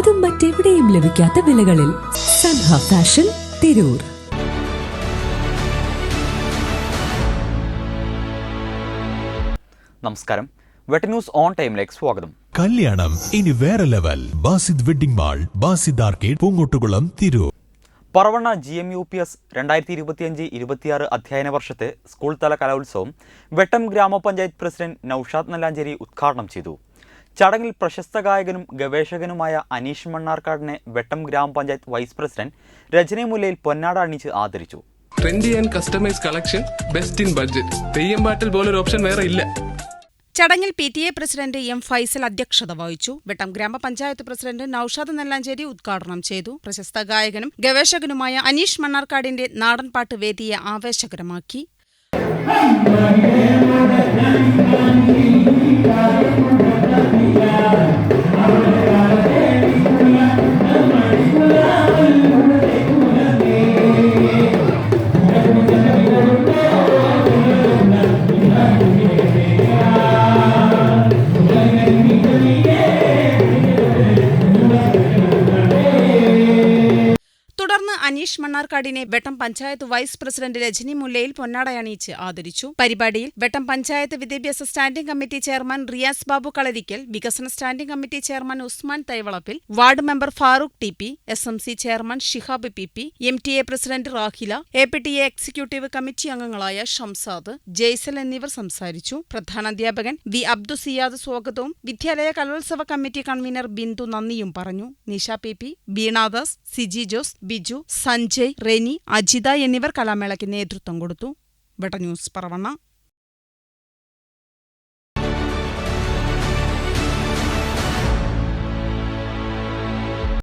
അതും മറ്റെവിടെയും ലഭിക്കാത്ത വിലകളിൽ. സൻഹ ഫാഷൻ, തിരൂർ. നമസ്കാരം. വെട്ട ന്യൂസ് ഓൺ ടൈമിലേക്ക് സ്വാഗതം. കല്യാണം ഇനി വേറെ level. Basid wedding mall, Basid arcade, Poongottukulam, Tirur. Paravanna GMUPS 2025-26 അധ്യയന വർഷത്തെ സ്കൂൾ തല കലോത്സവം വെട്ടം ഗ്രാമപഞ്ചായത്ത് പ്രസിഡന്റ് നൌഷാദ് നല്ലാഞ്ചേരി ഉദ്ഘാടനം ചെയ്തു. ചടങ്ങിൽ പ്രശസ്ത ഗായകനും ഗവേഷകനുമായ അനീഷ് മണ്ണാർക്കാടിനെ വെട്ടം ഗ്രാമപഞ്ചായത്ത് വൈസ് പ്രസിഡന്റ് രജനി മുല്ലയിൽ പൊന്നാട അണിച്ച് ആദരിച്ചു. Trendy and customise collection, best in budget. Theyyam പാട്ടിൽ പോലൊരു ഓപ്ഷൻ വേറെ ഇല്ല. ചടങ്ങിൽ PTA പ്രസിഡന്റ് M. ഫൈസൽ അധ്യക്ഷത വഹിച്ചു. വെട്ടം ഗ്രാമപഞ്ചായത്ത് പ്രസിഡന്റ് നൌഷാദ് നല്ലാഞ്ചേരി ഉദ്ഘാടനം ചെയ്തു. പ്രശസ്ത ഗായകനും ഗവേഷകനുമായ അനീഷ് മണ്ണാർക്കാടിന്റെ നാടൻപാട്ട് വേദിയെ ആവേശകരമാക്കി. തുടർന്ന് അനീഷ് മണ്ണാർക്കാടിനെ വെട്ടം പഞ്ചായത്ത് വൈസ് പ്രസിഡന്റ് രജനി മുല്ലയിൽ പൊന്നാടയണിയിച്ച് ആദരിച്ചു. പരിപാടിയിൽ വെട്ടം പഞ്ചായത്ത് വിദ്യാഭ്യാസ standing committee chairman Riyas Babu Kalarikkal, വികസന standing committee chairman Usman Thaivalappil, ward member Farooq TP, SMC chairman Shihab PP, MTA president Rahila, APTA executive committee അംഗങ്ങളായ ഷംസാദ്, ജയ്സൽ എന്നിവർ സംസാരിച്ചു. പ്രധാനാധ്യാപകൻ V. അബ്ദുസിയാദ് സ്വാഗതവും വിദ്യാലയ കലോത്സവ കമ്മിറ്റി കൺവീനർ ബിന്ദു നന്ദിയും പറഞ്ഞു. നിഷ PP, ബീണാദാസ്, സിജി ജോസ്, ബിജു, സഞ്ജയ്, റെനി, അജിത എന്നിവർ കലാമേളയ്ക്ക് നേതൃത്വം കൊടുത്തു. വെട്ട ന്യൂസ് പറവണ്ണ.